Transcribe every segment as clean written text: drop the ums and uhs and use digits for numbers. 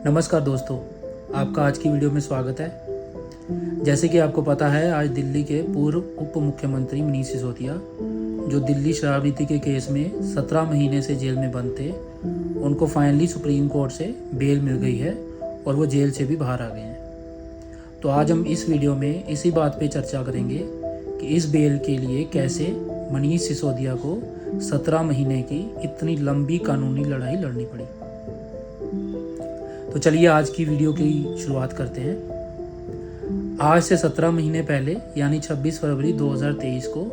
नमस्कार दोस्तों, आपका आज की वीडियो में स्वागत है। जैसे कि आपको पता है, आज दिल्ली के पूर्व उप मुख्यमंत्री मनीष सिसोदिया, जो दिल्ली शराब नीति के केस में 17 महीने से जेल में बंद थे, उनको फाइनली सुप्रीम कोर्ट से बेल मिल गई है और वो जेल से भी बाहर आ गए हैं। तो आज हम इस वीडियो में इसी बात पे चर्चा करेंगे कि इस बेल के लिए कैसे मनीष सिसोदिया को 17 महीने की इतनी लंबी कानूनी लड़ाई लड़नी पड़ी। तो चलिए आज की वीडियो की शुरुआत करते हैं। आज से 17 महीने पहले यानी 26 फरवरी 2023 को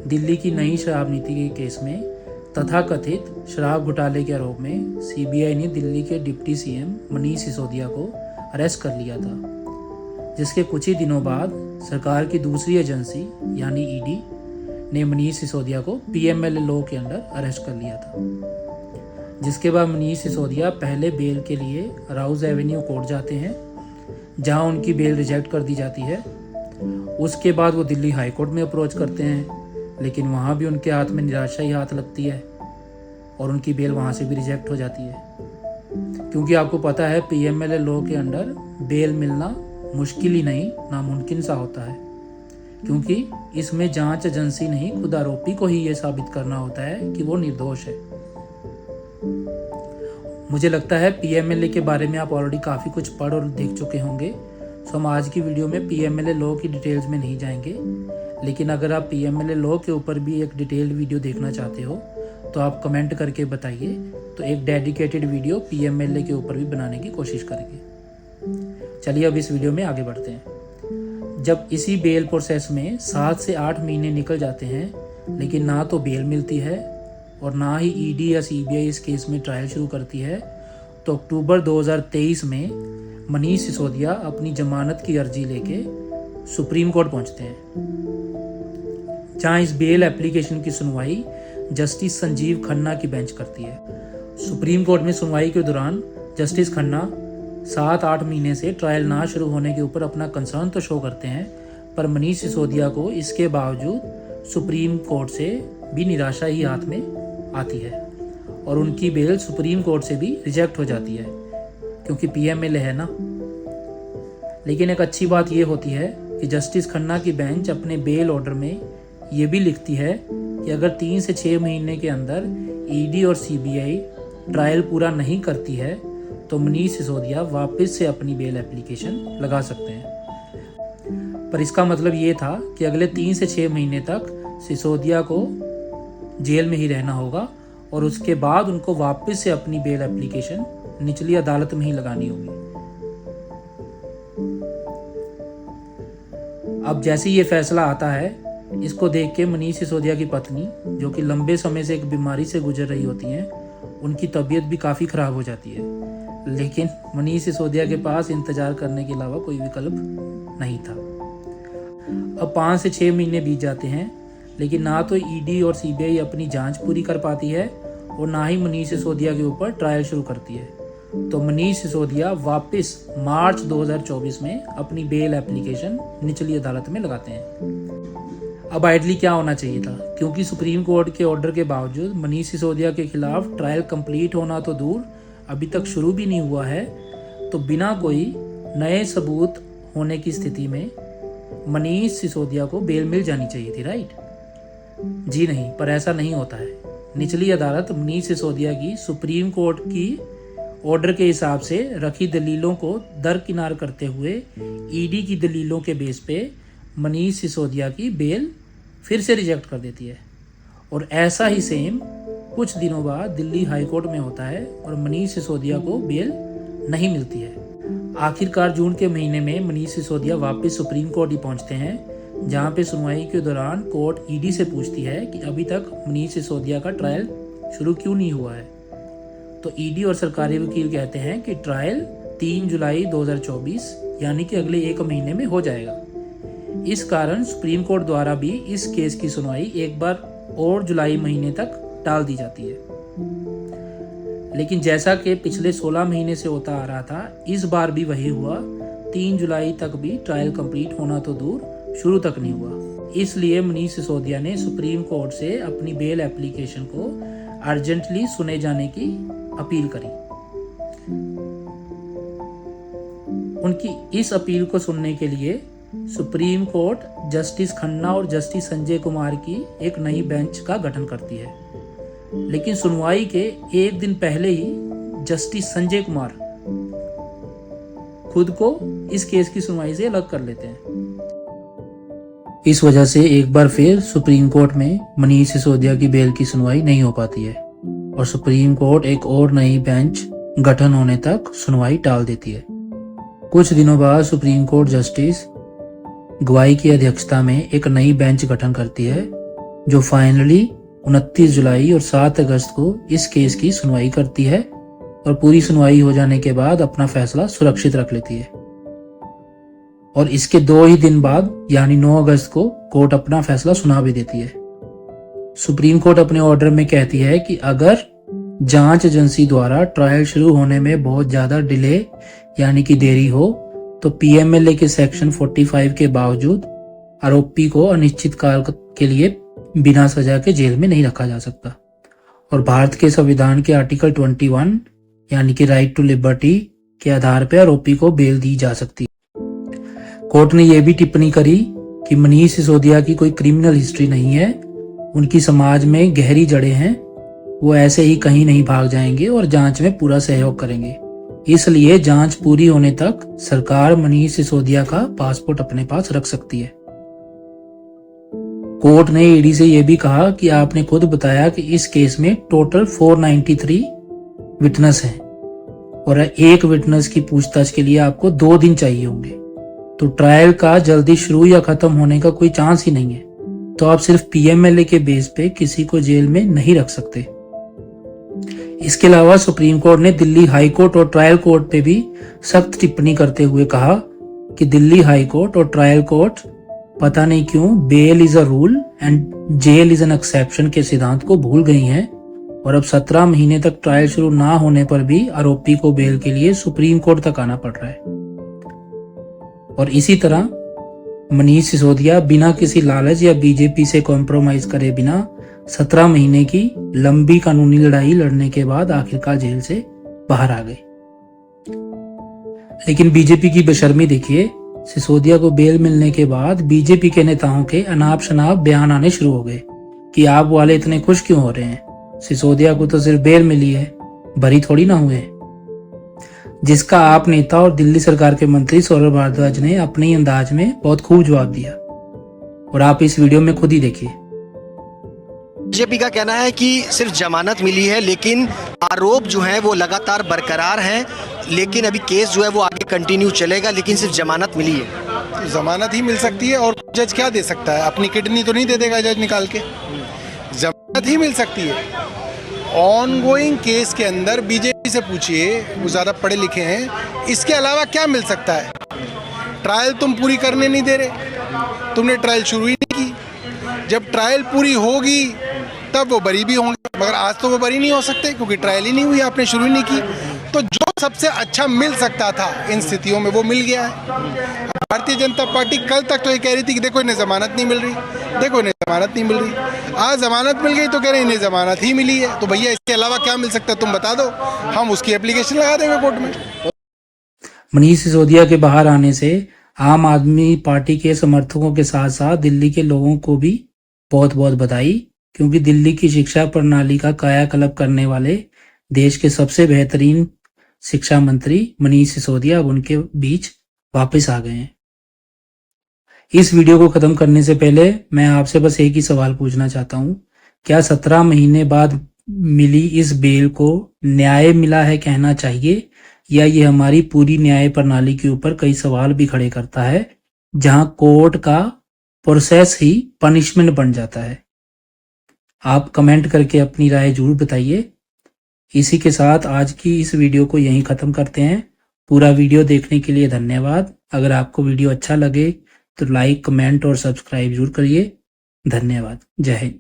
दिल्ली की नई शराब नीति के केस में तथाकथित शराब घोटाले के आरोप में सीबीआई ने दिल्ली के डिप्टी सीएम मनीष सिसोदिया को अरेस्ट कर लिया था, जिसके कुछ ही दिनों बाद सरकार की दूसरी एजेंसी यानी ईडी ने मनीष सिसोदिया को पीएमएलए लॉ के अंडर अरेस्ट कर लिया था। जिसके बाद मनीष सिसोदिया पहले बेल के लिए राउज एवेन्यू कोर्ट जाते हैं, जहां उनकी बेल रिजेक्ट कर दी जाती है। उसके बाद वो दिल्ली हाई कोर्ट में अप्रोच करते हैं, लेकिन वहां भी उनके हाथ में निराशा ही हाथ लगती है और उनकी बेल वहां से भी रिजेक्ट हो जाती है। क्योंकि आपको पता है, पीएमएलए लॉ के अंडर बेल मिलना मुश्किल ही नहीं, नामुमकिन सा होता है, क्योंकि इसमें जांच एजेंसी नहीं, खुद आरोपी को ही ये साबित करना होता है कि वो निर्दोष है। मुझे लगता है पीएमएलए के बारे में आप ऑलरेडी काफ़ी कुछ पढ़ और देख चुके होंगे, सो हम आज की वीडियो में पीएमएलए लॉ की डिटेल्स में नहीं जाएंगे। लेकिन अगर आप पीएमएलए लॉ के ऊपर भी एक डिटेल्ड वीडियो देखना चाहते हो तो आप कमेंट करके बताइए, तो एक डेडिकेटेड वीडियो पीएमएलए के ऊपर भी बनाने की कोशिश करेंगे। चलिए अब इस वीडियो में आगे बढ़ते हैं। जब इसी बेल प्रोसेस में 7 से 8 महीने निकल जाते हैं, लेकिन ना तो बेल मिलती है और ना ही ईडी या सीबीआई इस केस में ट्रायल शुरू करती है, तो अक्टूबर 2023 में मनीष सिसोदिया अपनी जमानत की अर्जी लेके सुप्रीम कोर्ट पहुंचते हैं, जहां इस बेल एप्लीकेशन की सुनवाई जस्टिस संजीव खन्ना की बेंच करती है। सुप्रीम कोर्ट में सुनवाई के दौरान जस्टिस खन्ना 7-8 महीने से ट्रायल ना शुरू होने के ऊपर अपना कंसर्न तो शो करते हैं, पर मनीष सिसोदिया को इसके बावजूद सुप्रीम कोर्ट से भी निराशा ही हाथ में आती है और उनकी बेल सुप्रीम कोर्ट से भी रिजेक्ट हो जाती है, क्योंकि पीएमएलए है ना। लेकिन एक अच्छी बात यह होती है कि जस्टिस खन्ना की बेंच अपने बेल ऑर्डर में ये भी लिखती है कि अगर 3 से 6 महीने के अंदर ईडी और सीबीआई ट्रायल पूरा नहीं करती है तो मनीष सिसोदिया वापस से अपनी बेल एप्लीकेशन लगा सकते हैं। पर इसका मतलब ये था कि अगले 3 से 6 महीने तक सिसोदिया को जेल में ही रहना होगा और उसके बाद उनको वापस से अपनी बेल एप्लीकेशन निचली अदालत में ही लगानी होगी। अब जैसे ये फैसला आता है, इसको देख के मनीष सिसोदिया की पत्नी, जो कि लंबे समय से एक बीमारी से गुजर रही होती हैं, उनकी तबीयत भी काफ़ी ख़राब हो जाती है। लेकिन मनीष सिसोदिया के पास इंतज़ार करने के अलावा कोई विकल्प नहीं था। अब 5 से 6 महीने बीत जाते हैं, लेकिन ना तो ईडी और सीबीआई अपनी जांच पूरी कर पाती है और ना ही मनीष सिसोदिया के ऊपर ट्रायल शुरू करती है। तो मनीष सिसोदिया वापस मार्च 2024 में अपनी बेल एप्लीकेशन निचली अदालत में लगाते हैं। अब आइडली क्या होना चाहिए था, क्योंकि सुप्रीम कोर्ट के ऑर्डर के बावजूद मनीष सिसोदिया के खिलाफ ट्रायल कंप्लीट होना तो दूर, अभी तक शुरू भी नहीं हुआ है, तो बिना कोई नए सबूत होने की स्थिति में मनीष सिसोदिया को बेल मिल जानी चाहिए थी, राइट? जी नहीं, पर ऐसा नहीं होता है। निचली अदालत मनीष सिसोदिया की सुप्रीम कोर्ट की ऑर्डर के हिसाब से रखी दलीलों को दरकिनार करते हुए ईडी की दलीलों के बेस पे मनीष सिसोदिया की बेल फिर से रिजेक्ट कर देती है। और ऐसा ही सेम कुछ दिनों बाद दिल्ली हाई कोर्ट में होता है और मनीष सिसोदिया को बेल नहीं मिलती है। आखिरकार जून के महीने में मनीष सिसोदिया वापस सुप्रीम कोर्ट ही पहुंचते हैं, जहां पे सुनवाई के दौरान कोर्ट ईडी से पूछती है कि अभी तक मनीष सिसोदिया का ट्रायल शुरू क्यों नहीं हुआ है। तो ईडी और सरकारी वकील कहते हैं कि ट्रायल 3 जुलाई 2024 यानी कि अगले 1 महीने में हो जाएगा। इस कारण सुप्रीम कोर्ट द्वारा भी इस केस की सुनवाई एक बार और जुलाई महीने तक टाल दी जाती है। लेकिन जैसा कि पिछले 16 महीने से होता आ रहा था, इस बार भी वही हुआ। 3 जुलाई तक भी ट्रायल कंप्लीट होना तो दूर, शुरू तक नहीं हुआ। इसलिए मनीष सिसोदिया ने सुप्रीम कोर्ट से अपनी बेल एप्लीकेशन को अर्जेंटली सुने जाने की अपील करी। उनकी इस अपील को सुनने के लिए सुप्रीम कोर्ट जस्टिस खन्ना और जस्टिस संजय कुमार की एक नई बेंच का गठन करती है। लेकिन सुनवाई के एक दिन पहले ही जस्टिस संजय कुमार खुद को इस केस की सुनवाई से अलग कर लेते हैं। इस वजह से एक बार फिर सुप्रीम कोर्ट में मनीष सिसोदिया की बेल की सुनवाई नहीं हो पाती है और सुप्रीम कोर्ट एक और नई बेंच गठन होने तक सुनवाई टाल देती है। कुछ दिनों बाद सुप्रीम कोर्ट जस्टिस गवाई की अध्यक्षता में एक नई बेंच गठन करती है, जो फाइनली 29 जुलाई और 7 अगस्त को इस केस की सुनवाई करती है और पूरी सुनवाई हो जाने के बाद अपना फैसला सुरक्षित रख लेती है। और इसके 2 ही दिन बाद यानी 9 अगस्त को कोर्ट अपना फैसला सुना भी देती है। सुप्रीम कोर्ट अपने ऑर्डर में कहती है कि अगर जांच एजेंसी द्वारा ट्रायल शुरू होने में बहुत ज्यादा डिले यानी कि देरी हो तो पीएमएलए के सेक्शन 45 के बावजूद आरोपी को अनिश्चित काल के लिए बिना सजा के जेल में नहीं रखा जा सकता। और भारत के संविधान के आर्टिकल 21 यानी कि राइट टू लिबर्टी के आधार पर आरोपी को बेल दी जा सकती है। कोर्ट ने यह भी टिप्पणी करी कि मनीष सिसोदिया की कोई क्रिमिनल हिस्ट्री नहीं है, उनकी समाज में गहरी जड़ें हैं, वो ऐसे ही कहीं नहीं भाग जाएंगे और जांच में पूरा सहयोग करेंगे। इसलिए जांच पूरी होने तक सरकार मनीष सिसोदिया का पासपोर्ट अपने पास रख सकती है। कोर्ट ने ईडी से यह भी कहा कि आपने खुद बताया कि इस केस में टोटल 493 विटनेस हैं और एक विटनेस की पूछताछ के लिए आपको 2 दिन चाहिए होंगे, तो ट्रायल का जल्दी शुरू या खत्म होने का कोई चांस ही नहीं है। तो आप सिर्फ पीएमएलए के बेस पे किसी को जेल में नहीं रख सकते। इसके अलावा सुप्रीम कोर्ट ने दिल्ली हाई कोर्ट और ट्रायल कोर्ट पे भी सख्त टिप्पणी करते हुए कहा कि दिल्ली हाई कोर्ट और ट्रायल कोर्ट पता नहीं क्यों bail is a rule and jail is an exception के सिद्धांत को भूल गई हैं और अब 17 महीने तक ट्रायल शुरू ना होने पर भी आरोपी को बेल के लिए सुप्रीम कोर्ट तक आना पड़ रहा है। और इसी तरह मनीष सिसोदिया बिना किसी लालच या बीजेपी से कॉम्प्रोमाइज करे बिना 17 महीने की लंबी कानूनी लड़ाई लड़ने के बाद आखिरकार जेल से बाहर आ गए। लेकिन बीजेपी की बेशर्मी देखिए, सिसोदिया को बेल मिलने के बाद बीजेपी के नेताओं के अनाप शनाप बयान आने शुरू हो गए कि आप वाले इतने खुश क्यों हो रहे हैं, सिसोदिया को तो सिर्फ बेल मिली है, भरी थोड़ी ना हुए। जिसका आप नेता और दिल्ली सरकार के मंत्री सौरभ भारद्वाज ने अपने अंदाज में बहुत खूब जवाब दिया और आप इस वीडियो में खुद ही देखिए। बीजेपी का कहना है कि सिर्फ जमानत मिली है, लेकिन आरोप जो है वो लगातार बरकरार हैं, लेकिन अभी केस जो है वो आगे कंटिन्यू चलेगा, लेकिन सिर्फ जमानत मिली है। तो जमानत ही मिल सकती है और जज क्या दे सकता है, अपनी किडनी तो नहीं दे देगा जज निकाल के, जमानत ही मिल सकती है। ऑनगोइंग केस के अंदर बीजेपी से पूछिए, वो ज़्यादा पढ़े लिखे हैं, इसके अलावा क्या मिल सकता है। ट्रायल तुम पूरी करने नहीं दे रहे, तुमने ट्रायल शुरू ही नहीं की, जब ट्रायल पूरी होगी तब वो बरी भी होंगे, मगर आज तो वो बरी नहीं हो सकते क्योंकि ट्रायल ही नहीं हुई, आपने शुरू ही नहीं की। तो जो सबसे अच्छा मिल सकता था इन स्थितियों में वो मिल गया है। भारतीय जनता पार्टी कल तक तो ये कह रही थी कि देखो इन्हें जमानत नहीं मिल रही, देखो इन्हें जमानत नहीं मिल रही, आज जमानत मिल गई तो कह रहे इन्हें जमानत ही मिली है। तो भैया इसके अलावा क्या मिल सकता है, तुम बता दो, हम उसकी एप्लीकेशन लगा देंगे कोर्ट में। मनीष सिसोदिया के बाहर आने से आम आदमी पार्टी के समर्थकों के साथ साथ दिल्ली के लोगों को भी बहुत बहुत बधाई, क्योंकि दिल्ली की शिक्षा प्रणाली का कायाकल्प करने वाले देश के सबसे बेहतरीन शिक्षा मंत्री मनीष सिसोदिया अब उनके बीच वापस आ गए हैं। इस वीडियो को खत्म करने से पहले मैं आपसे बस एक ही सवाल पूछना चाहता हूं, क्या 17 महीने बाद मिली इस बेल को न्याय मिला है कहना चाहिए, या ये हमारी पूरी न्याय प्रणाली के ऊपर कई सवाल भी खड़े करता है, जहां कोर्ट का प्रोसेस ही पनिशमेंट बन जाता है। आप कमेंट करके अपनी राय जरूर बताइए। इसी के साथ आज की इस वीडियो को यहीं खत्म करते हैं। पूरा वीडियो देखने के लिए धन्यवाद। अगर आपको वीडियो अच्छा लगे तो लाइक, कमेंट और सब्सक्राइब जरूर करिए। धन्यवाद। जय हिंद।